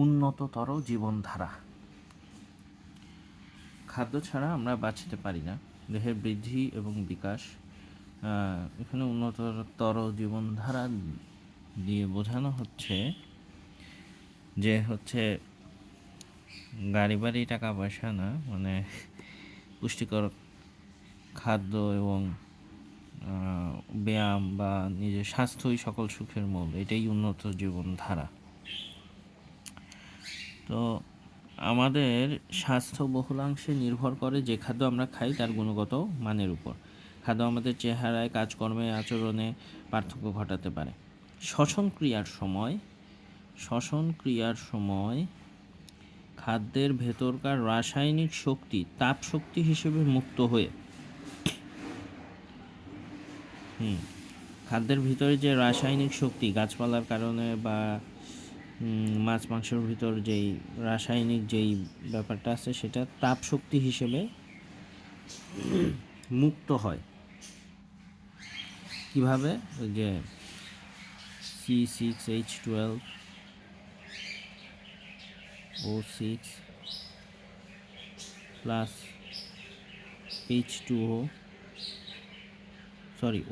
উন্নততর জীবনধারা। খাদ্য ছাড়া আমরা বাঁচতে পারি না। দেহের বৃদ্ধি এবং বিকাশ, এখানে উন্নততর জীবনধারা দিয়ে বোঝানো হচ্ছে যে গাড়ি বাড়ি টাকা পয়সা না, মানে পুষ্টিকর খাদ্য এবং ব্যায়াম বা নিজের স্বাস্থ্যই সকল সুখের মূল, এটাই উন্নত জীবনধারা। তো আমাদের স্বাস্থ্য বহুলাংশে নির্ভর করে যে খাদ্য আমরা খাই তার গুণগত মানের উপর। খাদ্য আমাদের চেহারায়, কাজকর্মে, আচরণে পার্থক্য ঘটাতে পারে। শ্বসন ক্রিয়ার সময় খাদ্যের ভেতরকার রাসায়নিক শক্তি তাপ শক্তি হিসেবে মুক্ত হয়ে খাদ্যের ভিতরে যে রাসায়নিক শক্তি গাছপালার কারণে বা মাছ মাংসের ভিতর যেই রাসায়নিক যেই ব্যাপারটা আছে সেটা তাপ শক্তি হিসেবে মুক্ত হয়। কিভাবে? ওই যে C6H12O6 প্লাস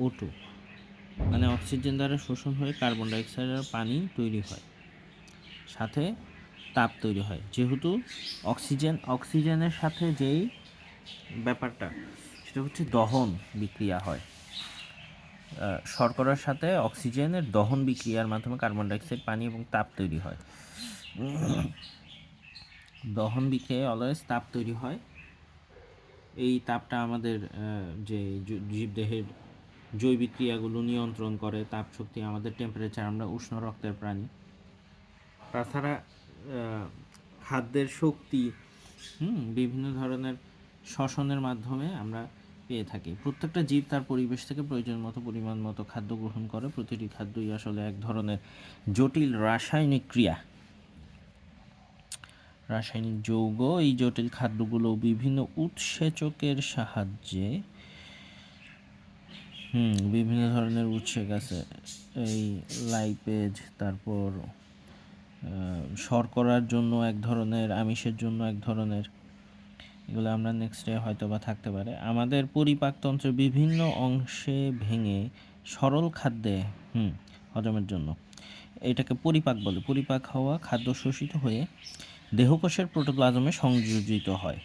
O2, মানে অক্সিজেন দ্বারা শোষণ হয়ে কার্বন ডাইঅক্সাইড আর পানি তৈরি হয়, সাথে তাপ তৈরি হয়। যেহেতু অক্সিজেনের সাথে যেই ব্যাপারটা সেটা হচ্ছে দহন বিক্রিয়া হয়, শর্করার সাথে অক্সিজেনের দহন বিক্রিয়ার মাধ্যমে কার্বন ডাইঅক্সাইড, পানি এবং তাপ তৈরি হয়। দহন বিক্রিয়ায় অলওয়েজ তাপ তৈরি হয়। এই তাপটা আমাদের যে জীবদেহের জৈবিক ক্রিয়াগুলো নিয়ন্ত্রণ করে। তাপ শক্তি আমাদের টেম্পারেচার, আমরা উষ্ণ রক্তের প্রাণী। তাছাড়া খাদ্যের শক্তি বিভিন্ন ধরনের শ্বসনের মাধ্যমে আমরা পেয়ে থাকি। প্রত্যেকটা জীব তার পরিবেশ থেকে প্রয়োজন মতো পরিমাণ মতো খাদ্য গ্রহণ করে। প্রতিটি খাদ্যই আসলে এক ধরনের জটিল রাসায়নিক ক্রিয়া, রাসায়নিক যৌগ। এই জটিল খাদ্যগুলো বিভিন্ন উৎসেচকের সাহায্যে বিভিন্ন ধরনের উৎসেক আছে, এই লাইপেজ, তারপর শর্করার জন্য এক ধরনের, আমিষের জন্য এক ধরনের, এগুলো আমরা নেক্সটে হয়তো বা থাকতে পারে। আমাদের পরিপাকতন্ত্রের বিভিন্ন অংশে ভেঙে সরল খাদ্যে হজমের জন্য, এটাকে পরিপাক বলে। পরিপাক হওয়া খাদ্য শোষিত হয়ে দেহকোষের প্রোটোপ্লাজমে সংযোজিত হয়,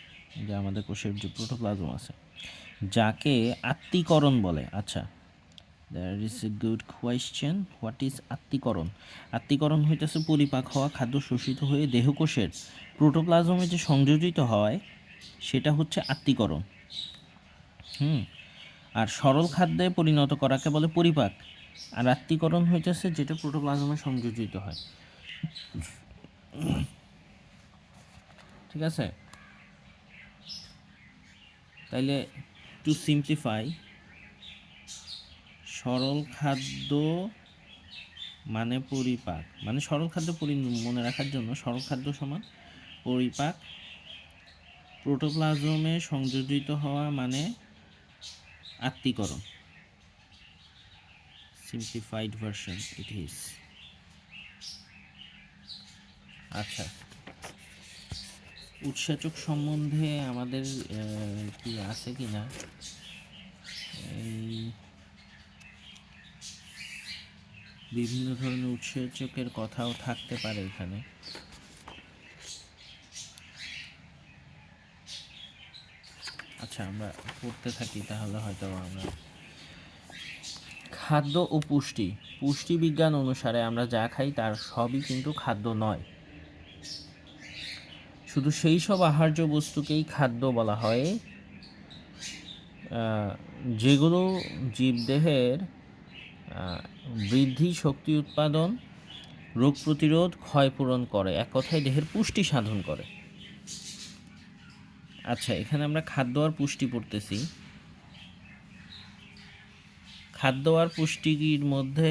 যে আমাদের কোষের যে প্রোটোপ্লাজম আছে, যাকে আত্তীকরণ বলে। আচ্ছা, that is a good question. What is আত্তীকরণ? আত্তীকরণ হইতেছে পরিপাক হওয়া খাদ্য শোষিত হয়ে দেহকোষের প্রোটোপ্লাজমে যে সংযোজিত হয় সেটা হচ্ছে আত্তীকরণ। আর সরল খাদ্যে পরিণত করাকে বলে পরিপাক। আর আত্তীকরণ হইতেছে যেটা প্রোটোপ্লাজমে সংযোজিত হয়। ঠিক আছে? তাইলে টু সিম্পলিফাই, সরল খাদ্য মানে পরিপাক, মানে সরল খাদ্য মনে রাখার জন্য সরল খাদ্য সমান পরিপাক, প্রোটোপ্লাজমে সংযোজিত হওয়া মানে আত্তীকরণ। Simplified version it is. আচ্ছা, উৎসেচক সম্বন্ধে আমাদের কি আছে কি না, এই বিভিন্ন ধরনের উৎসেচকের কথাও থাকতে পারে এখানে। আচ্ছা, আমরা পড়তে থাকি তাহলে হয়তো আমরা। খাদ্য ও পুষ্টিবিজ্ঞান অনুসারে আমরা যা খাই তার সবই কিন্তু খাদ্য নয়। শুধু সেই সব আহার্য বস্তুকেই খাদ্য বলা হয় যেগুলো জীবদেহের বৃদ্ধি, শক্তি উৎপাদন, রোগ প্রতিরোধ, ক্ষয়পূরণ করে, এক কথায় দেহের পুষ্টি সাধন করে। আচ্ছা, এখানে আমরা খাদ্য আর পুষ্টি পড়তেছি। খাদ্য আর পুষ্টির মধ্যে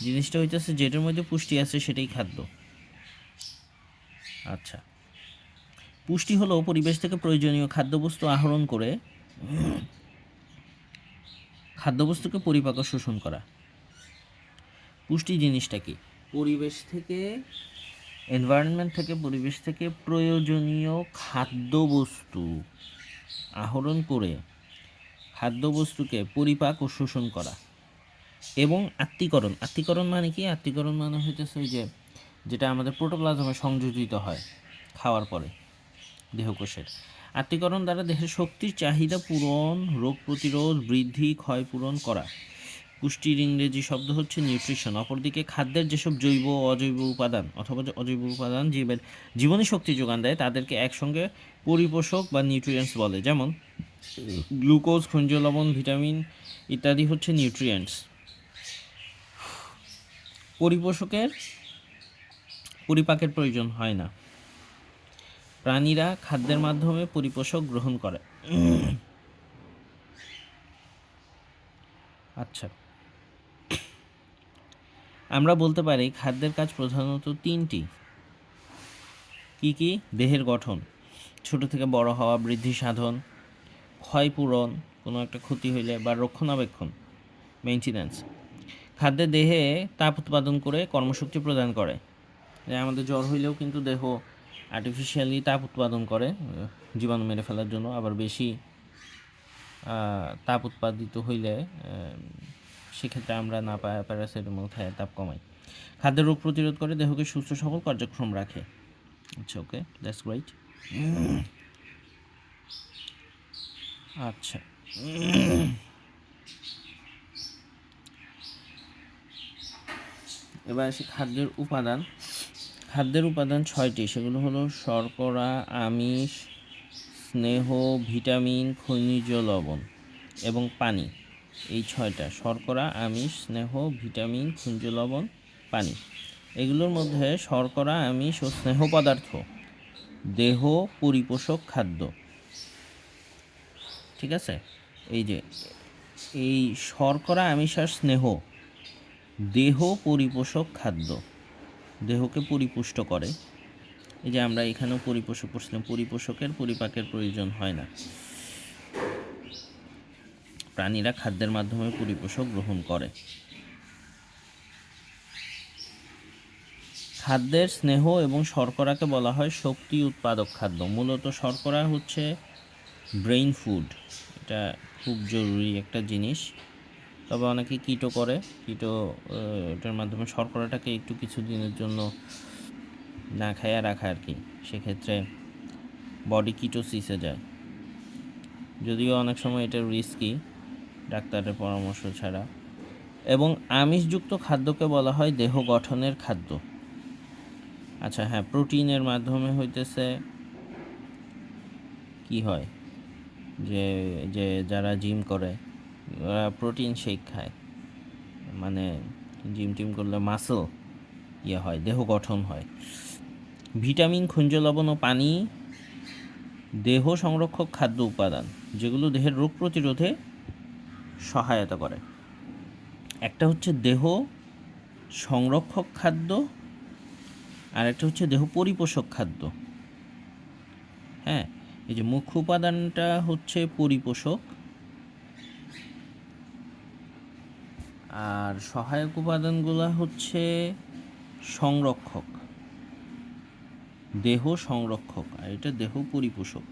জিনিসটা হইতেছে যেটার মধ্যে পুষ্টি আছে সেটাই খাদ্য। আচ্ছা, পুষ্টি হলো পরিবেশ থেকে প্রয়োজনীয় খাদ্যবস্তু আহরণ করে খাদ্যবস্তুকে পরিপাক ও শোষণ করা। পুষ্টি জিনিসটা কি? পরিবেশ থেকে এনভায়রনমেন্ট থেকে, পরিবেশ থেকে প্রয়োজনীয় খাদ্যবস্তু আহরণ করে খাদ্যবস্তুকে পরিপাক ও শোষণ করা এবং আত্তীকরণ। আত্তীকরণ মানে কি? আত্তীকরণ মানে হইতেছে ওই যে যেটা আমাদের প্রোটোপ্লাজমে সংযোজিত হয় খাওয়ার পরে দেহকোষের। আত্তীকরণ দ্বারা দেহের শক্তির চাহিদা পূরণ, রোগ প্রতিরোধ, বৃদ্ধি, ক্ষয়পূরণ করা। পুষ্টির ইংরেজি শব্দ হচ্ছে নিউট্রিশন। অপরদিকে খাদ্যের যেসব জৈব ও অজৈব উপাদান অথবা অজৈব উপাদান জীবের জীবনী শক্তি যোগান দেয় তাদেরকে একসঙ্গে পরিপোষক বা নিউট্রিয়েন্টস বলে। যেমন গ্লুকোজ, খনিজ লবণ, ভিটামিন ইত্যাদি হচ্ছে নিউট্রিয়েন্টস। পরিপোষকের পরিপাকের প্রয়োজন হয় না। প্রাণীরা খাদ্যের মাধ্যমে পরিপোষক গ্রহণ করে। আচ্ছা, আমরা বলতে পারি খাদ্যের কাজ প্রধানত তিনটি। কি কি? দেহের গঠন, ছোট থেকে বড় হওয়া, বৃদ্ধি সাধন, ক্ষয়পূরণ কোনো একটা ক্ষতি হইলে, বা রক্ষণাবেক্ষণ, মেইনটেন্যান্স। খাদ্যে দেহে তাপ উৎপাদন করে কর্মশক্তি প্রদান করে। আমাদের জ্বর হইলেও কিন্তু দেহ আর্টিফিশিয়ালি তাপ উৎপাদন করে জীবাণু মেরে ফেলার জন্য। আবার বেশি তাপ উৎপাদিত হইলে সেক্ষেত্রে আমরা না প্যারাসিটামল খাই, তাপ কমাই। খাদ্যের রোগ প্রতিরোধ করে, দেহকে সুস্থ সবল কার্যক্ষম রাখে। আচ্ছা, ওকে, দ্যাটস গ্রেট। আচ্ছা, এবার আসি খাদ্যের উপাদান। খাদ্যের উপাদান 6টি, সেগুলো হলো শর্করা, আমিষ, স্নেহ, ভিটামিন, খনিজ লবণ এবং পানি। এই 6টা: শর্করা, আমিষ, স্নেহ, ভিটামিন, খনিজ লবণ, পানি। এগুলোর মধ্যে শর্করা, আমিষ ও স্নেহ পদার্থ দেহ পরিপোষক খাদ্য। ঠিক আছে? এই যে এই শর্করা, আমিষ আর স্নেহ দেহ পরিপোষক খাদ্য, দেহকে পরিপুষ্ট করে। এই যে আমরা এখানেও পরিপোষক করছিলাম, পরিপোষকের পরিপাকের প্রয়োজন হয় না। প্রাণীরা খাদ্যের মাধ্যমে পরিপোষক গ্রহণ করে। খাদ্যের স্নেহ এবং শর্করাকে বলা হয় শক্তি উৎপাদক খাদ্য। মূলত শর্করা হচ্ছে ব্রেইন ফুড, এটা খুব জরুরি একটা জিনিস। তবে অনেকে কিটো করে, এটার মাধ্যমে শর্করাটাকে একটু কিছু দিনের জন্য না খাইয়া রাখা আর কি। সেক্ষেত্রে বডি কিটোসিসে যায়, যদিও অনেক সময় এটা রিস্কি ডাক্তারের পরামর্শ ছাড়া। এবং আমিষযুক্ত খাদ্যকে বলা হয় দেহ গঠনের খাদ্য। আচ্ছা, হ্যাঁ, প্রোটিনের মাধ্যমে হইতেছে কি হয় যে যে যারা জিম করে ওরা প্রোটিন শেক খায়, মানে জিম টিম করলে মাসল হয়, দেহ গঠন হয়। ভিটামিন, খনিজ লবণ ও পানি দেহ সংরক্ষক খাদ্য উপাদান, যেগুলো দেহের রোগ প্রতিরোধে সহায়তা করে। একটা হচ্ছে দেহ সংরক্ষক খাদ্য, আর একটা হচ্ছে দেহ পরিপোষক খাদ্য। হ্যাঁ, এই যে মুখ্য উপাদানটা হচ্ছে পরিপোষক, আর সহায়ক উপাদানগুলো হচ্ছে সংরক্ষক, দেহ সংরক্ষক, আর এটা দেহ পরিপোষক।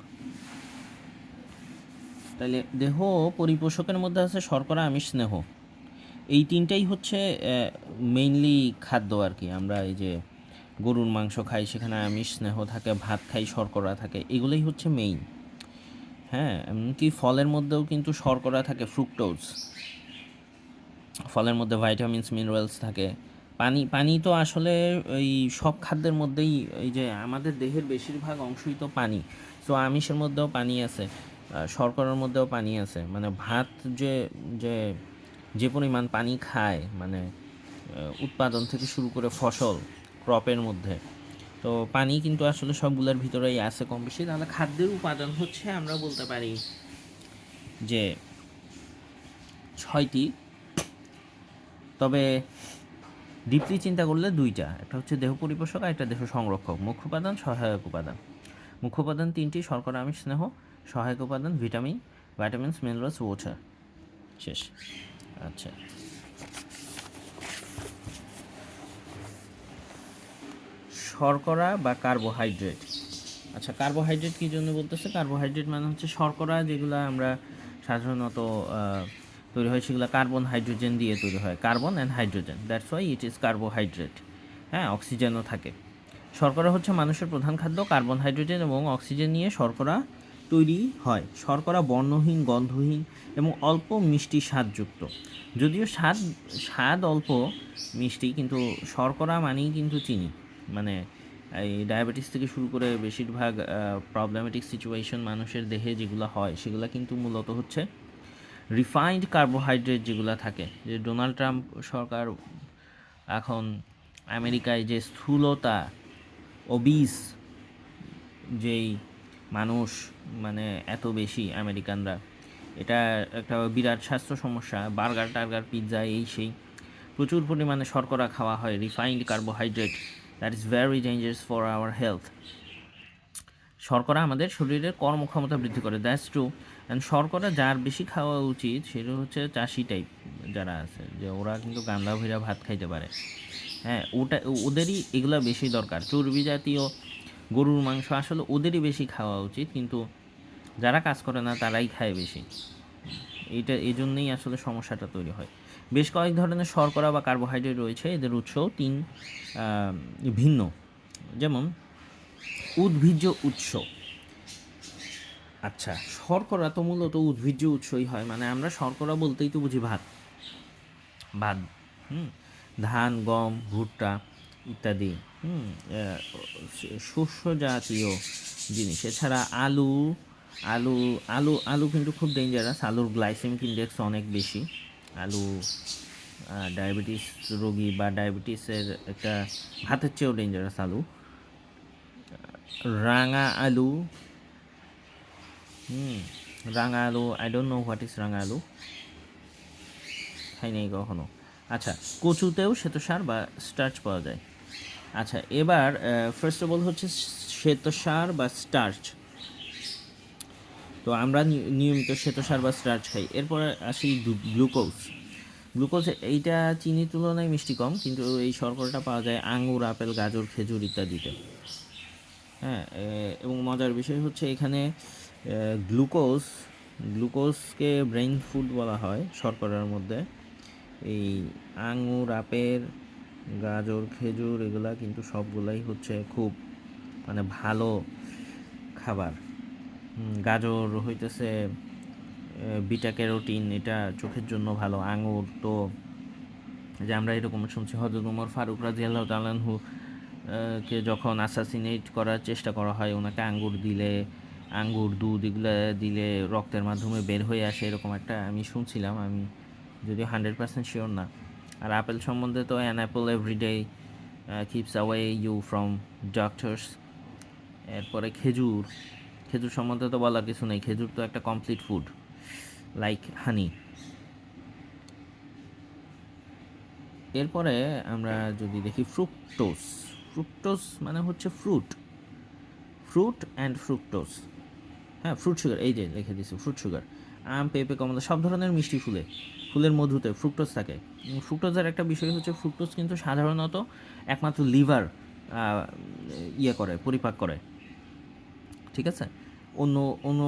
তাহলে দেহ পরিপোষকের মধ্যে আছে শর্করা, আমিষ, স্নেহ। এই তিনটাই হচ্ছে মেইনলি খাদ্য আর কি। আমরা এই যে গরুর মাংস খাই, সেখানে আমিষ, স্নেহ থাকে, ভাত খাই, শর্করা থাকে, এগুলোই হচ্ছে মেইন। হ্যাঁ, এমনকি ফলের মধ্যেও কিন্তু শর্করা থাকে, ফ্রুক্টোজ। ফলের মধ্যে ভাইটামিনস, মিনারেলস থাকে। পানি তো আসলে এই সব খাদ্যের মধ্যেই, এই যে আমাদের দেহের বেশিরভাগ অংশই তো পানি। সো আমিষের মধ্যেও পানি আছে, শর্করার মধ্যেও পানি আছে। মানে ভাত যে যে যে পরিমাণ পানি খায়, মানে উৎপাদন থেকে শুরু করে ফসল ক্রপের মধ্যে, তো পানি কিন্তু আসলে সবগুলোর ভিতরেই আছে কম বেশি। তাহলে খাদ্যের উপাদান হচ্ছে আমরা বলতে পারি যে 6টি। তবে ডিপলি চিন্তা করলে 2টা, একটা হচ্ছে দেহ পরিপোষক আর একটা দেহ সংরক্ষক। মুখ্য উপাদান, সহায়ক উপাদান। মুখ্য উপাদান 3টি: শর্করা, আমিষ, স্নেহ। সহায়ক উপাদান ভিটামিন, ভাইটামিনস, মিনারেলস, ওয়াটার। শেষ। আচ্ছা, শর্করা বা কার্বোহাইড্রেট। আচ্ছা, কার্বোহাইড্রেট কী জন্য বলতেছে? কার্বোহাইড্রেট মানে হচ্ছে শর্করা, যেগুলো আমরা সাধারণত তৈরি হয় সেগুলো কার্বন হাইড্রোজেন দিয়ে তৈরি হয়, carbon and hydrogen, that's why it is carbohydrate. হ্যাঁ, অক্সিজেনও থাকে। শর্করা হচ্ছে মানুষের প্রধান খাদ্য। কার্বন, হাইড্রোজেন এবং অক্সিজেন নিয়ে শর্করা তৈরি হয়। শর্করা বর্ণহীন, গন্ধহীন এবং অল্প মিষ্টি স্বাদযুক্ত। যদিও স্বাদ অল্প মিষ্টি, কিন্তু শর্করা মানেই কিন্তু চিনি। মানে এই ডায়াবেটিস থেকে শুরু করে বেশিরভাগ প্রবলেমেটিক সিচুয়েশন মানুষের দেহে যেগুলো হয় সেগুলো কিন্তু মূলত হচ্ছে রিফাইন্ড কার্বোহাইড্রেট যেগুলো থাকে। যে ডোনাল্ড ট্রাম্প সরকার এখন আমেরিকায় যে স্থূলতা, ওবিস যেই মানুষ, মানে এত বেশি আমেরিকানরা, এটা একটা বিরাট স্বাস্থ্য সমস্যা। বার্গার টার্গার, পিৎজা, এই সেই প্রচুর পরিমাণে শর্করা খাওয়া হয়, refined carbohydrate, that is very dangerous for our health. শর্করা আমাদের শরীরের কর্মক্ষমতা বৃদ্ধি করে, দ্যাটস ট্রু। অ্যান্ড শর্করা যার বেশি খাওয়া উচিত সেটা হচ্ছে চাষি টাইপ যারা আছে, যে ওরা কিন্তু গান্দা ভইরা ভাত খাইতে পারে। হ্যাঁ, ওদেরই এগুলো বেশি দরকার। চর্বি জাতীয় গরুর মাংস আসলে ওদেরই বেশি খাওয়া উচিত, কিন্তু যারা কাজ করে না তারাই খায় বেশি। এই জন্যেই আসলে সমস্যাটা তৈরি হয়। বেশ কয়েক ধরনের শর্করা বা কার্বোহাইড্রেট রয়েছে, এদের উৎসও ভিন্ন। যেমন উদ্ভিজ্জ উৎস। আচ্ছা, শর্করা তো মূলত উদ্ভিজ্জ উৎসই হয়। মানে আমরা শর্করা বলতেই তো বুঝি ভাত, ধান, গম, ভুট্টা ইত্যাদি শস্য জাতীয় জিনিস। এছাড়া আলু আলু আলু আলু কিন্তু খুব ডেঞ্জারাস। আলুর গ্লাইসেমিক ইন্ডেক্স অনেক বেশি। আলু ডায়াবেটিস রোগী বা ডায়াবেটিসের একটা ভাতের চেয়েও ডেঞ্জারাস আলু। রাঙা আলু, রাঙা আলু, I don't know what is রাঙা আলু, খাই নাই কখনো। আচ্ছা, কচুতেও শ্বেতসার বা স্টার্চ পাওয়া যায়। আচ্ছা, এবার ফার্স্ট অফ অল হচ্ছে শ্বেতসার বা স্টার্চ। তো আমরা নিয়মিত শ্বেতসার বা স্টার্চ খাই। এরপরে আসি গ্লুকোজ। গ্লুকোজ এইটা চিনির তুলনায় মিষ্টি কম, কিন্তু এই শর্করাটা পাওয়া যায় আঙুর, আপেল, গাজর, খেজুর ইত্যাদিতে। হ্যাঁ, এবং মজার বিষয় হচ্ছে এখানে গ্লুকোজকে ব্রেইন ফুড বলা হয় শর্করার মধ্যে। এই আঙুর, আপেল, গাজর, খেজুর এগুলা কিন্তু সবগুলাই হচ্ছে খুব মানে ভালো খাবার। গাজর হইতেছে বিটা ক্যারোটিন, এটা চোখের জন্য ভালো। আঙুর তো যে আমরা এরকম শুনছি, হযরত ওমর ফারুক রাদিয়াল্লাহু তাআলা আনহু কে যখন অ্যাসাসিনেট করার চেষ্টা করা হয়, ওনাকে আঙ্গুর, দুধ এগুলো দিলে রক্তের মাধ্যমে বের হয়ে আসে, এরকম একটা আমি শুনছিলাম। আমি যদিও 100% শিওর না। আর আপেল সম্বন্ধে তো an apple everyday keeps away you from doctors. এরপরে খেজুর সম্বন্ধে তো বলার কিছু নেই। খেজুর তো একটা কমপ্লিট ফুড, লাইক হানি। এরপরে আমরা যদি দেখি ফ্রুক্টোজ মানে হচ্ছে ফ্রুট অ্যান্ড ফ্রুক্টোজ। হ্যাঁ, ফ্রুট সুগার, এই যে লিখে দিচ্ছি, ফ্রুট সুগার। আম, পেঁপে, কমলা, সব ধরনের মিষ্টি ফুলের মধুতে ফ্রুক্টোজ থাকে। ফ্রুক্টোজের একটা বিষয় হচ্ছে, ফ্রুক্টোজ কিন্তু সাধারণত একমাত্র লিভার পরিপাক করে, ঠিক আছে। অন্য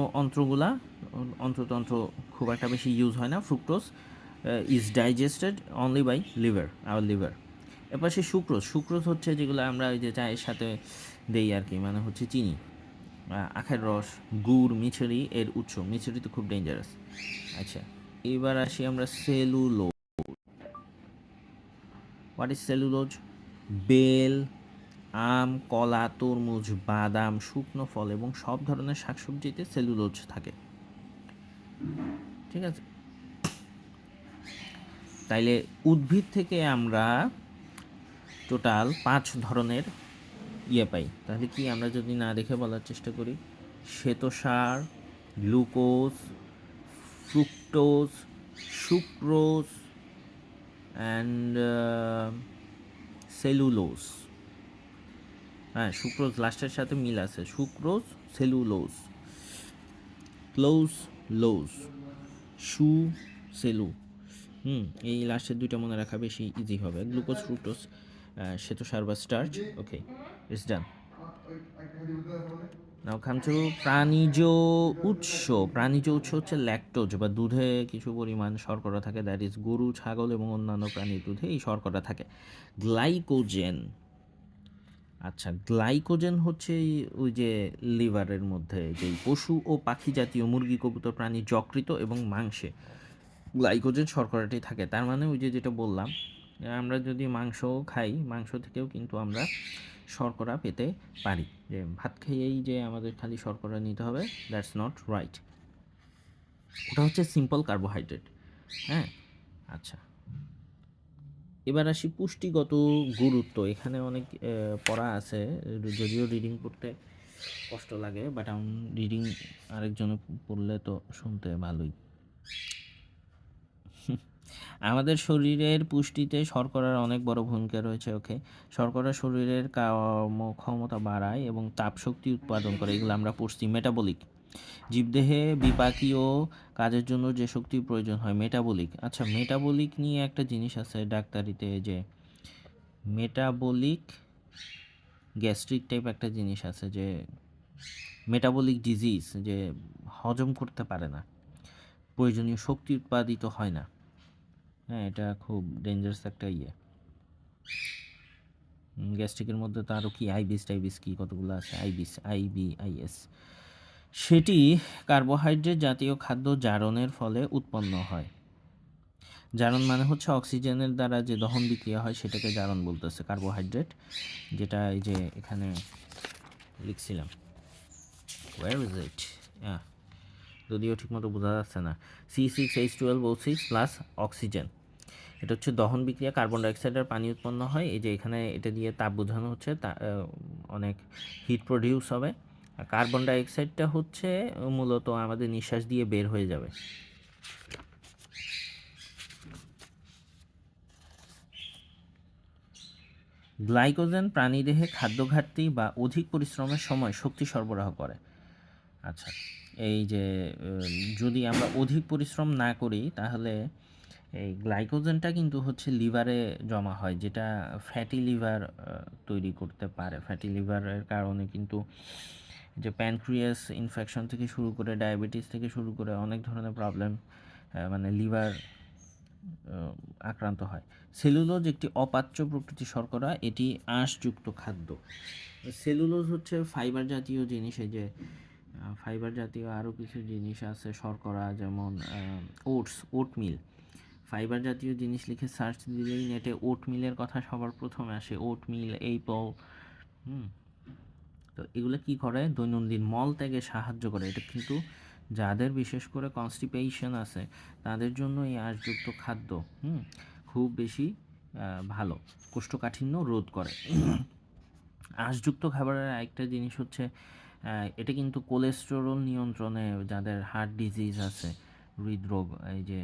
অন্ত্রতন্ত্র খুব একটা বেশি ইউজ হয় না। Fructose is digested only by our liver. এরপর সে সুক্রোজ হচ্ছে যেগুলো আমরা ওই যে চায়ের সাথে দেই আর কি, মানে হচ্ছে চিনি, আখের রস, গুড়, মিছরি এর উৎস। মিছরি তো খুব ডেঞ্জারাস। আচ্ছা, এবার আসি আমরা সেলুলোজ। What is cellulose? বেল, আম, কলা, তরমুজ, বাদাম, শুকনো ফল এবং সব ধরনের শাকসবজিতে সেলুলোজ থাকে, ঠিক আছে। তাইলে উদ্ভিদ থেকে আমরা টোটাল 5 ধরনের পাই। তাহলে কি আমরা যদি না দেখে বলার চেষ্টা করি, শ্বেতসার, glucose, fructose, sucrose and cellulose. হ্যাঁ, সুক্রোজ লাস্টের সাথে মিল আছে, সুক্রোজ, সেলুলোজ, লোজ, সেলু। এই লাস্টের দুইটা মনে রাখা বেশি ইজি হবে। গ্লুকোজ, ফ্রুক্টোজ, শ্বেতসার বা starch. Okay. It's done. Now come to প্রাণীজ উৎস। প্রাণীজ উৎস হচ্ছে ল্যাকটোজ বা দুধে কিছু পরিমাণ শর্করা থাকে, দ্যাট ইজ গরু, ছাগল এবং অন্যান্য প্রাণীর দুধে এই শর্করা থাকে। গ্লাইকোজেন, আচ্ছা গ্লাইকোজেন হচ্ছে ওই যে লিভারের মধ্যে যেই পশু ও পাখি জাতীয় মুরগি, কবুতর, প্রাণী, যকৃৎ এবং মাংসে গ্লাইকোজেন শর্করাটি থাকে। তার মানে ওই যে যেটা বললাম, আমরা যদি মাংস খাই, মাংস থেকেও কিন্তু আমরা শর্করা পেতে পারি। যে ভাত খেয়েই যে আমাদের খালি শর্করা নিতে হবে, দ্যাটস নট রাইট। ওটা হচ্ছে সিম্পল কার্বোহাইড্রেট। হ্যাঁ, আচ্ছা এবার আসি পুষ্টিগত গুরুত্ব। এখানে অনেক পড়া আছে, যদিও রিডিং করতে কষ্ট লাগে, বাট রিডিং আরেকজনে পড়লে তো শুনতে ভালোই। আমাদের শরীরের পুষ্টিতে শর্করার অনেক বড় ভূমিকা রয়েছে। ওকে, শর্করা শরীরের কর্মক্ষমতা বাড়ায় এবং তাপশক্তি উৎপাদন করে, এগুলো আমরা পড়ছি। মেটাবলিক, জীবদেহে বিপাকীয় কাজের জন্য যে শক্তির প্রয়োজন হয়, মেটাবলিক। আচ্ছা মেটাবলিক নিয়ে একটা জিনিস আছে ডাক্তারিতে, যে মেটাবলিক গ্যাস্ট্রিক টাইপ একটা জিনিস আছে, যে মেটাবলিক ডিজিজ, যে হজম করতে পারে না, প্রয়োজনীয় শক্তি উৎপাদিত হয় না। হ্যাঁ, এটা খুব ডেঞ্জারাস একটা ইয়ে। গ্যাস্ট্রিকের মধ্যে তো আরও কি আইবিস টাইবিস কি কতগুলো আছে, আইবিআইএস, সেটি কার্বোহাইড্রেট জাতীয় খাদ্য জারণের ফলে উৎপন্ন হয়। জারণ মানে হচ্ছে অক্সিজেনের দ্বারা যে দহন বিক্রিয়া হয় সেটাকে জারণ বলতেছে, কার্বোহাইড্রেট, যেটা এই যে এখানে লিখছিলাম। Where is it? যদিও ঠিকমতো বোঝা যাচ্ছে না। C6H12O6 প্লাস অক্সিজেন, এটা হচ্ছে দহন বিক্রিয়া, কার্বন ডাইঅক্সাইড আর পানি উৎপন্ন হয়। এই যে এখানে এটা দিয়ে তাপ বোঝানো হচ্ছে, অনেক হিট প্রডিউস হবে। আর কার্বন ডাইঅক্সাইডটা হচ্ছে মূলত আমাদের নিঃশ্বাস দিয়ে বের হয়ে যাবে। গ্লাইকোজেন প্রাণীদেহে খাদ্য ঘাটতি বা অধিক পরিশ্রমের সময় শক্তি সরবরাহ করে। আচ্ছা, এই যে যদি আমরা অধিক পরিশ্রম না করি তাহলে এই গ্লাইকোজেনটা কিন্তু হচ্ছে লিভারে জমা হয়, যেটা ফ্যাটি লিভার তৈরি করতে পারে। ফ্যাটি লিভারের কারণে কিন্তু যে প্যানক্রিয়াস ইনফেকশন থেকে শুরু করে, ডায়াবেটিস থেকে শুরু করে অনেক ধরনের প্রবলেম, মানে লিভার আক্রান্ত হয়। সেলুলোজ একটি অপাচ্য প্রকৃতির শর্করা, এটি আঁশযুক্ত খাদ্য। সেলুলোজ হচ্ছে ফাইবার জাতীয় জিনিস। এই যে ফাইবার জাতীয় আরও কিছু জিনিস আছে শর্করা, যেমন ওটমিল। ফাইবার জাতীয় জিনিস লিখে সার্চ দিলেই নেটে ওটমিলের কথা সবার প্রথমে আসে, ওটমিল, এইপল। তো এগুলো কি করে, দৈনন্দিন মল ত্যাগে সাহায্য করে। এটা কিন্তু যাদের বিশেষ করে কনস্টিপেশন আছে তাদের জন্য এই আঁশযুক্ত খাদ্য খুব বেশি ভালো, কোষ্ঠকাঠিন্য রোধ করে। আঁশযুক্ত খাবারের আরেকটা জিনিস হচ্ছে, এটা কিন্তু কোলেস্টেরল নিয়ন্ত্রণে, যাদের হার্ট ডিজিজ আছে, হৃদরোগ, এই যে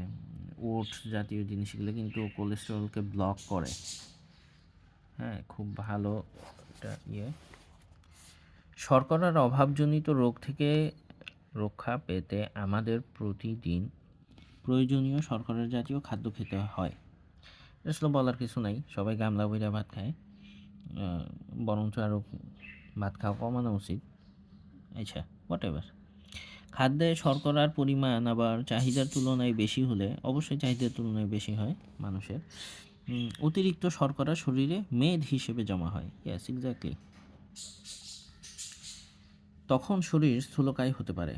ওটস জাতীয় জিনিসগুলো কিন্তু কোলেস্টেরলকে ব্লক করে। হ্যাঁ, খুব ভালো একটা ইয়ে। শর্করার অভাবজনিত রোগ থেকে রক্ষা পেতে আমাদের প্রতিদিন প্রয়োজনীয় শর্করা জাতীয় খাদ্য খেতে হয়। আসলে বলার কিছু নাই, সবাই গামলা বইরা ভাত খায়, বরঞ্চ আরও ভাত খাওয়া কমানো উচিত। আচ্ছা হোয়াট এভার। খাদ্যে শর্করার পরিমাণ আবার চাহিদার তুলনায় বেশি হলে, অবশ্যই চাহিদার তুলনায় বেশি হয় মানুষের, অতিরিক্ত শর্করা শরীরে মেদ হিসেবে জমা হয়। Yes exactly. তখন শরীর স্থূলকায় হতে পারে।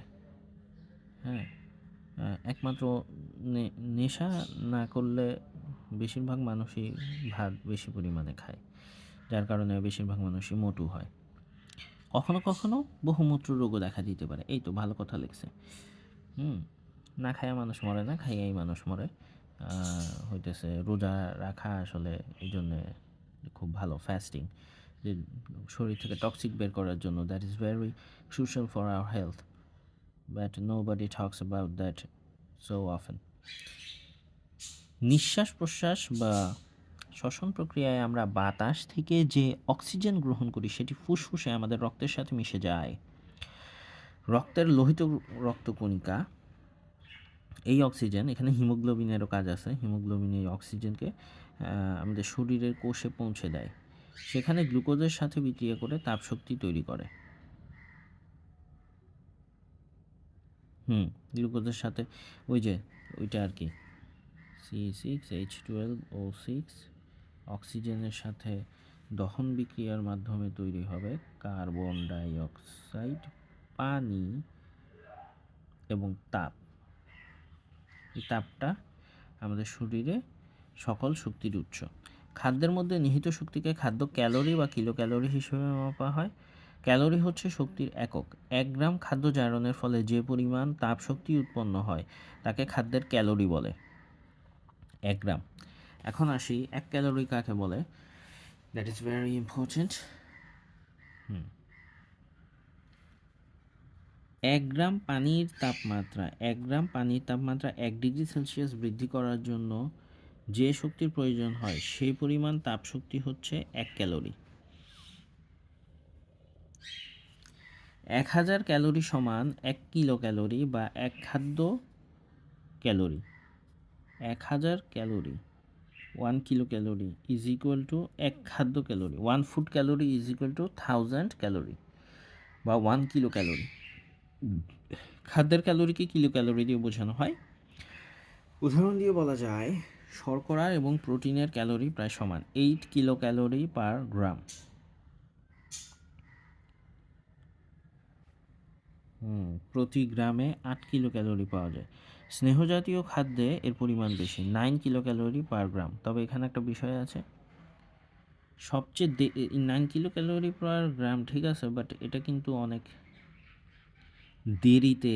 হ্যাঁ, একমাত্র নেশা না করলে বেশিরভাগ মানুষই ভাত বেশি পরিমাণে খায়, যার কারণে বেশিরভাগ মানুষই মোটু হয়। কখনো কখনো বহুমূত্র রোগও দেখা দিতে পারে। এই তো ভালো কথা লিখছে। না খাইয়া মানুষ মরে না, খাইয়াই মানুষ মরে। হইতেছে রোজা রাখা আসলে এই জন্যে খুব ভালো, ফাস্টিং, যে শরীর থেকে টক্সিক বের করার জন্য, that is very crucial for our health, but nobody talks about that so often. নিঃশ্বাস প্রশ্বাস বা শ্বসন প্রক্রিয়ায় আমরা বাতাস থেকে যে অক্সিজেন গ্রহণ করি সেটি ফুসফুসে আমাদের রক্তের সাথে মিশে যায়। রক্তের লোহিত রক্তকণিকা এই অক্সিজেন, এখানে হিমোগ্লোবিনেরও কাজ আছে, হিমোগ্লোবিন এই অক্সিজেনকে আমাদের শরীরের কোষে পৌঁছে দেয়। সেখানে গ্লুকোজের সাথে বিক্রিয়া করে তাপশক্তি তৈরি করে। গ্লুকোজের সাথে ওই যে ওইটা আর কি, C6H12O6 অক্সিজেনের সাথে দহন বিক্রিয়ার মাধ্যমে তৈরি হবে কার্বন ডাই অক্সাইড, পানি এবং তাপ। এই তাপটা আমাদের শরীরে সকল শক্তির উৎস। খাদ্যের মধ্যে নিহিত শক্তিকে খাদ্য ক্যালোরি বা কিলো ক্যালোরি হিসেবে মাপা হয়। ক্যালোরি হচ্ছে শক্তির একক। 1 গ্রাম খাদ্য জারণের ফলে যে পরিমাণ তাপ শক্তি উৎপন্ন হয় তাকে খাদ্যের ক্যালোরি বলে। 1 গ্রাম। এখন আসি 1 ক্যালোরি কাকে বলে। That is very important. 1 গ্রাম পানির তাপমাত্রা 1 ডিগ্রি সেলসিয়াস বৃদ্ধি করার জন্য যে শক্তির প্রয়োজন হয় সেই পরিমাণ তাপশক্তি হচ্ছে 1 ক্যালোরি। 1000 ক্যালোরি সমান 1 কিলো ক্যালোরি বা 1 খাদ্য calorie. 1000 calorie 1 kilo calorie is equal to 1 খাদ্য calorie. 1 food calorie is equal to 1000 calorie বা 1 কিলো ক্যালোরি। খাদ্যের ক্যালোরিকে কিলো ক্যালোরি দিয়ে বোঝানো হয়। উদাহরণ দিয়ে বলা যায় শর্করা এবং প্রোটিনের ক্যালোরি প্রায় সমান, 8 কিলো ক্যালোরি পার গ্রাম। প্রতি গ্রামে 8 কিলো ক্যালোরি পাওয়া যায়। স্নেহজাতীয় খাদ্যে এর পরিমাণ বেশি, 9 কিলো ক্যালোরি পার গ্রাম। তবে এখানে একটা বিষয় আছে, সবচেয়ে 9 কিলো ক্যালোরি পার গ্রাম ঠিক আছে, বাট এটা কিন্তু অনেক দেরিতে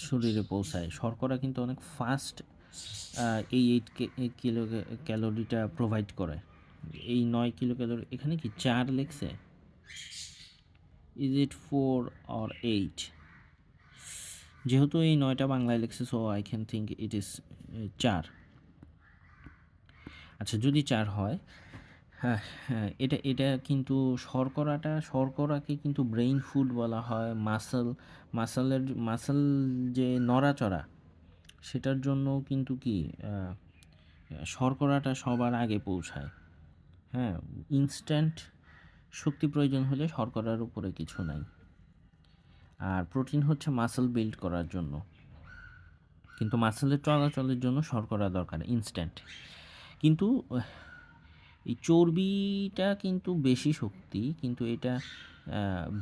শরীরে পৌঁছায়। শর্করা কিন্তু অনেক ফাস্ট এই 8 কিলো ক্যালোরিটা প্রোভাইড করে। এই 9 কিলো ক্যালোরি এখানে কি 4 লেখছে, ইজ ইট 4 অর 8? যেহেতু এই 9টা বাংলায় লেখছে, so I can think it is 4। আচ্ছা, যদি 4 হয়, হ্যাঁ হ্যাঁ, এটা কিন্তু শর্করাকে কিন্তু ব্রেইন ফুড বলা হয়। মাসল যে নড়াচড়া সেটার জন্য কিন্তু কি শর্করাটা সবার আগে পৌঁছায়। হ্যাঁ, ইনস্ট্যান্ট শক্তি প্রয়োজন হলে শর্করার উপরে কিছু নাই। আর প্রোটিন হচ্ছে মাসল বিল্ড করার জন্য, কিন্তু মাসলের চলাচলের জন্য শর্করা দরকার ইনস্ট্যান্ট। কিন্তু এই চর্বিটা কিন্তু বেশি শক্তি, কিন্তু এটা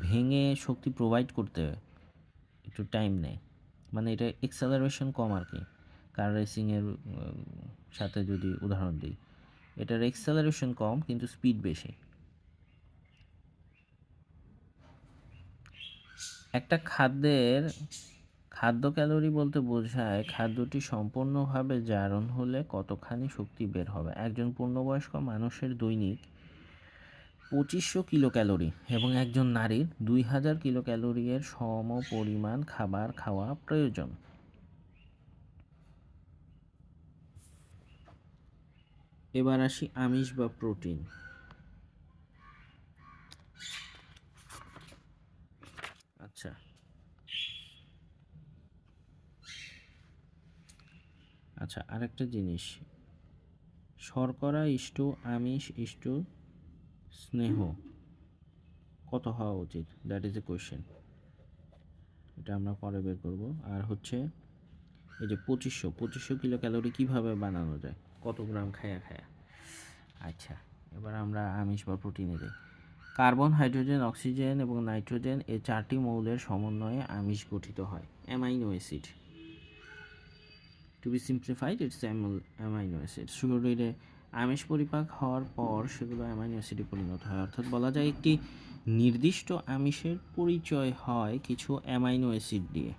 ভেঙে শক্তি প্রোভাইড করতে একটু টাইম নেয়। মানে এটা এক্সেলারেশন কম আর কি। কার রেসিংয়ের সাথে যদি উদাহরণ দিই, এটার এক্সেলারেশন কম কিন্তু স্পিড বেশি। একটা খাদ্য ক্যালোরি বলতে বোঝায় খাদ্যটি সম্পূর্ণভাবে জারণ হলে কতখানি শক্তি বের হবে। একজন পূর্ণবয়স্ক মানুষের দৈনিক 2500 কিলো ক্যালোরি এবং একজন নারীর 2000 কিলো ক্যালোরি এর সম পরিমাণ খাবার খাওয়া প্রয়োজন। এবার আসি আমিষ বা প্রোটিন। আচ্ছা আচ্ছা, আরেকটা জিনিস, শর্করা ইস্টু আমিষ ইস্টু স্নেহ কত হওয়া উচিত? That is a question. এটা আমরা পরে বের করব। আর হচ্ছে এই যে 2500 কিলো ক্যালোরি কীভাবে বানানো যায়, কত গ্রাম খায়া। আচ্ছা, এবার আমরা আমিষ বা প্রোটিনে যাই। কার্বন, হাইড্রোজেন, অক্সিজেন এবং নাইট্রোজেন এই 4টি মৌলের সমন্বয়ে আমিষ গঠিত হয়। Amino acid, to be simplified it's amino acid. শরীরে আমিষ পরিপাক হওয়ার পর সেগুলো অ্যামাইনো অ্যাসিডে পরিণত হয়। অর্থাৎ বলা যায় একটি নির্দিষ্ট আমিষের পরিচয় হয় কিছু অ্যামাইনো অ্যাসিড দিয়ে।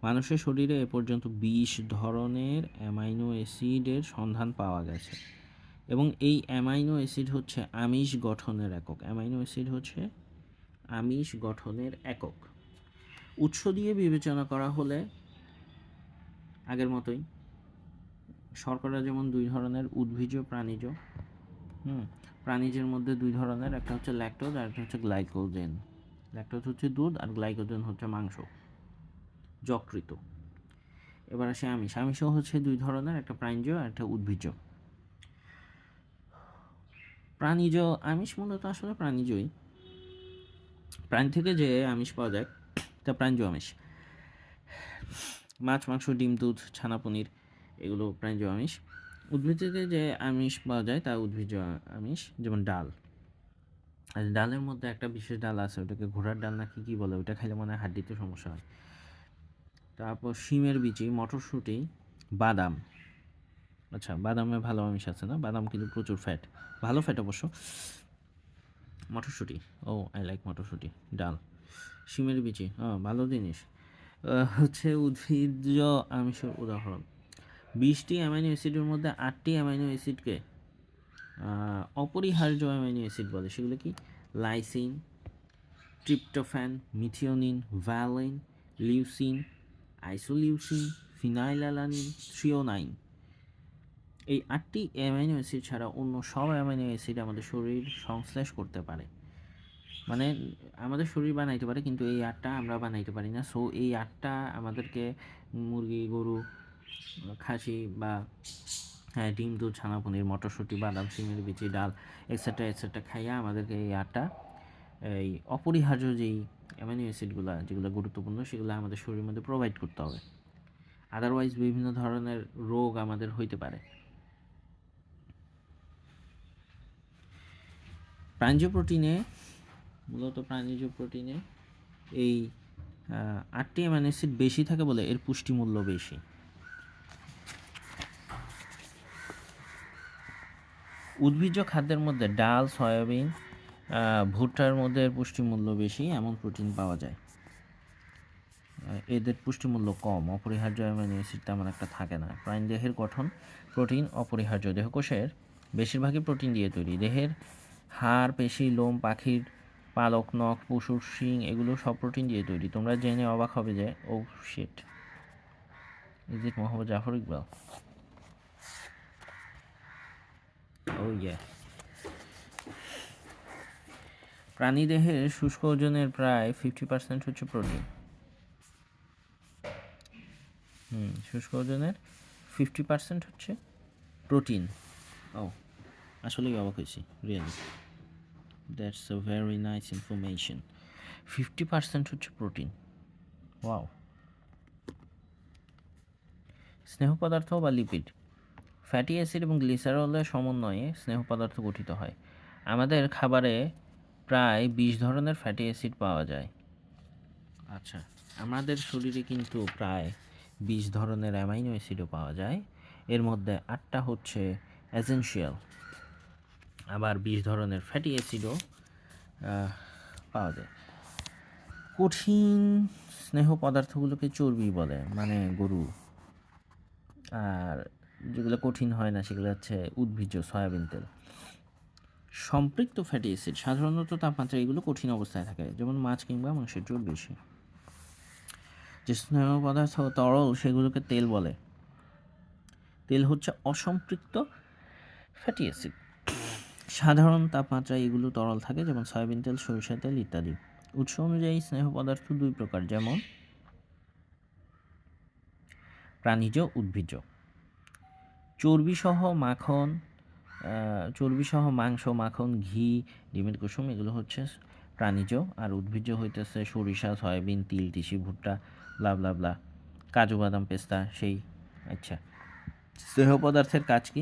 মানুষের শরীরে এ পর্যন্ত 20 ধরনের অ্যামাইনো অ্যাসিডের সন্ধান পাওয়া গেছে এবং এই অ্যামাইনো অ্যাসিড হচ্ছে আমিষ গঠনের একক। অ্যামাইনো অ্যাসিড হচ্ছে আমিষ গঠনের একক। উৎস দিয়ে বিবেচনা করা হলে আগের মতোই, শর্করা যেমন 2 ধরনের, উদ্ভিজ প্রাণীজ। প্রাণীজের মধ্যে 2 ধরনের, একটা হচ্ছে ল্যাকটোজ আর একটা হচ্ছে গ্লাইকোজেন। ল্যাকটোজ হচ্ছে দুধ আর গ্লাইকোজেন হচ্ছে মাংস, যকৃৎ। এবার আসে আমিষও হচ্ছে 2 ধরনের, একটা প্রাণীজ আর একটা উদ্ভিজ। প্রাণীজ আমিষ মূলত আসলে প্রাণীজই, প্রাণী থেকে যে আমিষ পাওয়া যায় তা প্রাণীজ আমিষ। মাছ, মাংস, ডিম, দুধ, ছানা, পনির এগুলো প্রাণীজ আমিষ। উদ্ভিদ থেকে যে আমিষ পাওয়া যায় তা উদ্ভিজ্জ আমিষ, যেমন ডাল। আর ডালের মধ্যে একটা বিশেষ ডাল আছে, ওটাকে ঘোড়ার ডাল নাকি কী বলে, ওটা খাইলে মনে হয় হাড্ডিতে সমস্যা হয়। তারপর শিমের বিচি, মটরশুঁটি, বাদাম। আচ্ছা, বাদামে ভালো আমিষ আছে না? বাদাম কিন্তু প্রচুর ফ্যাট, ভালো ফ্যাট অবশ্য। মটরশুঁটি, ও আই লাইক মটরশুঁটি। ডাল, শিমের বিচি, ভালো জিনিস। হচ্ছে উদ্ভিজ্জ আমিষের উদাহরণ। 20টি অ্যামাইনো অ্যাসিডের মধ্যে 8টি অ্যামাইনো অ্যাসিডকে অপরিহার্য অ্যামাইনো অ্যাসিড বলে। সেগুলো কি? Lysine, tryptophan, methionine, valine, leucine, isoleucine, phenylalanine, threonine. এই 8টি অ্যামাইনো অ্যাসিড ছাড়া অন্য সব অ্যামাইনো অ্যাসিড আমাদের শরীর সংশ্লেষ করতে পারে, মানে আমাদের শরীর বানাইতে পারে, কিন্তু এই 8টা আমরা বানাইতে পারি না। সো এই 8টা আমাদেরকে মুরগি, গরু, খাসি বা ডিম, দুধ, ছানা, পনির, মটরশুঁটি, বাদাম, শিমের বিচি, ডাল এক্সেট্রা এক্সেট্রা খাইয়া আমাদেরকে এই 8টা এই অপরিহার্য যেই অ্যামাইনো অ্যাসিডগুলো যেগুলো গুরুত্বপূর্ণ সেগুলো আমাদের শরীরের মধ্যে প্রোভাইড করতে হবে। আদারওয়াইজ বিভিন্ন ধরনের রোগ আমাদের হইতে পারে। প্রাণীজ প্রোটিনে, মূলত প্রাণীজ প্রোটিনে এই 8টি অ্যামাইনো অ্যাসিড বেশি থাকে বলে এর পুষ্টিমূল্য বেশি। উদ্ভিজ্জ খাদ্যের মধ্যে ডাল, সয়াবিন, ভুট্টার মধ্যে এর পুষ্টিমূল্য বেশি, এমন প্রোটিন পাওয়া যায়। এদের পুষ্টিমূল্য কম, অপরিহার্য অ্যামাইনো অ্যাসিড তেমন একটা থাকে না। প্রাণীদেহের গঠন, প্রোটিন অপরিহার্য। দেহকোষের বেশিরভাগই প্রোটিন দিয়ে তৈরি। দেহের হাড়, পেশি, লোম, পাখির পালক, নখ, পশুর শিং এগুলো সব প্রোটিন দিয়ে তৈরি। তোমরা জেনে অবাক হবে যে oh shit, is it Mohammad Zafar Iqbal? Oh yeah. প্রাণীদেহের শুষ্ক ওজনের প্রায় 50% হচ্ছে প্রোটিন। শুষ্ক ওজনের 50% হচ্ছে প্রোটিন। ও, আসলেই অবাক হয়েছি, really. That's a very nice information. 50% হচ্ছে প্রোটিন, ওয়াও। স্নেহ পদার্থ বা লিপিড, ফ্যাটি অ্যাসিড এবং গ্লিসারলের সমন্বয়ে স্নেহ পদার্থ গঠিত হয়। আমাদের খাবারে প্রায় 20 ধরনের ফ্যাটি অ্যাসিড পাওয়া যায়। আচ্ছা, আমাদের শরীরে কিন্তু প্রায় 20 ধরনের অ্যামাইনো অ্যাসিডও পাওয়া যায়। এর মধ্যে 8টা হচ্ছে এসেনশিয়াল, আবার 20 ধরনের ফ্যাটি অ্যাসিডও পাওয়া যায়। কঠিন স্নেহ পদার্থগুলোকে চর্বি বলে, মানে গরু। আর যেগুলো কঠিন হয় না সেগুলো হচ্ছে উদ্ভিজ্জ, সয়াবিন তেল। সম্পৃক্ত ফ্যাটি অ্যাসিড সাধারণত তাপমাত্রায় এগুলো কঠিন অবস্থায় থাকে, যেমন মাছ কিংবা মাংসের চর্বি। যে স্নেহ পদার্থ তরল সেগুলোকে তেল বলে। তেল হচ্ছে অসম্পৃক্ত ফ্যাটি অ্যাসিড। সাধারণ তাপমাত্রায় এগুলো তরল থাকে, যেমন সয়াবিন তেল, সরিষা তেল ইত্যাদি। উৎস অনুযায়ী স্নেহ পদার্থ 2 প্রকার, যেমন প্রাণীজ, উদ্ভিজ্জ। চর্বিসহ মাংস, মাখন, ঘি, ডিমের কুসুম এগুলো হচ্ছে প্রাণীজ। আর উদ্ভিজ্জ হইতেছে সরিষা, সয়াবিন, তিল, তিসি, ভুট্টা, ব্লা ব্লা ব্লা, কাজু, বাদাম, পেস্তা সেই। আচ্ছা, স্নেহ পদার্থের কাজ কি?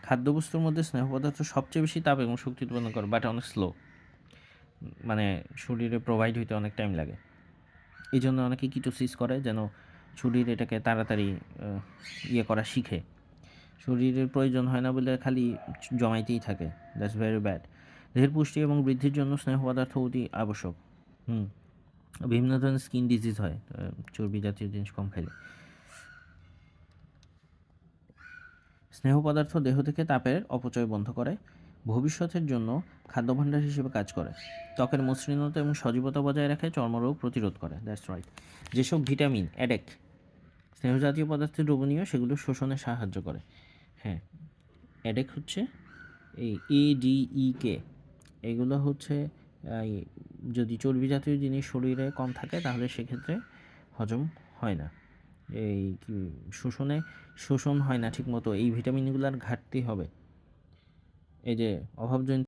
খাদ্যবস্তুর মধ্যে স্নেহ পদার্থ সবচেয়ে বেশি তাপ এবং শক্তি উৎপন্ন করে, বাট অনেক স্লো, মানে শরীরে প্রোভাইড হইতে অনেক টাইম লাগে। এই জন্য অনেকে কিটোসিস করে, যেন শরীর এটাকে তাড়াতাড়ি করা শিখে। শরীরের প্রয়োজন হয় না বলে খালি জমাইতেই থাকে, দ্যাটস ভেরি ব্যাড। দেহের পুষ্টি এবং বৃদ্ধির জন্য স্নেহ পদার্থ অতি আবশ্যক। বিভিন্ন ধরনের স্কিন ডিজিজ হয় চর্বি জাতীয় জিনিস কম খাইলে। স্নেহ পদার্থ দেহ থেকে তাপের অপচয় বন্ধ করে, ভবিষ্যতের জন্য খাদ্যভাণ্ডার হিসেবে কাজ করে, ত্বকের মসৃণতা এবং সজীবতা বজায় রাখে, চর্মরোগ প্রতিরোধ করে। That's right. যেসব ভিটামিন, অ্যাডেক, স্নেহজাতীয় পদার্থের দ্রবণীয়, সেগুলো শোষণে সাহায্য করে। হ্যাঁ, অ্যাডেক হচ্ছে এই ADEK, এগুলো হচ্ছে যদি চর্বি জাতীয় জিনিস শরীরে কম থাকে তাহলে সেক্ষেত্রে হজম হয় না, এই শোষণ হয় না ঠিকমতো। এই ভিটামিনগুলোর ঘাটতি হবে, এই যে অভাবজনিত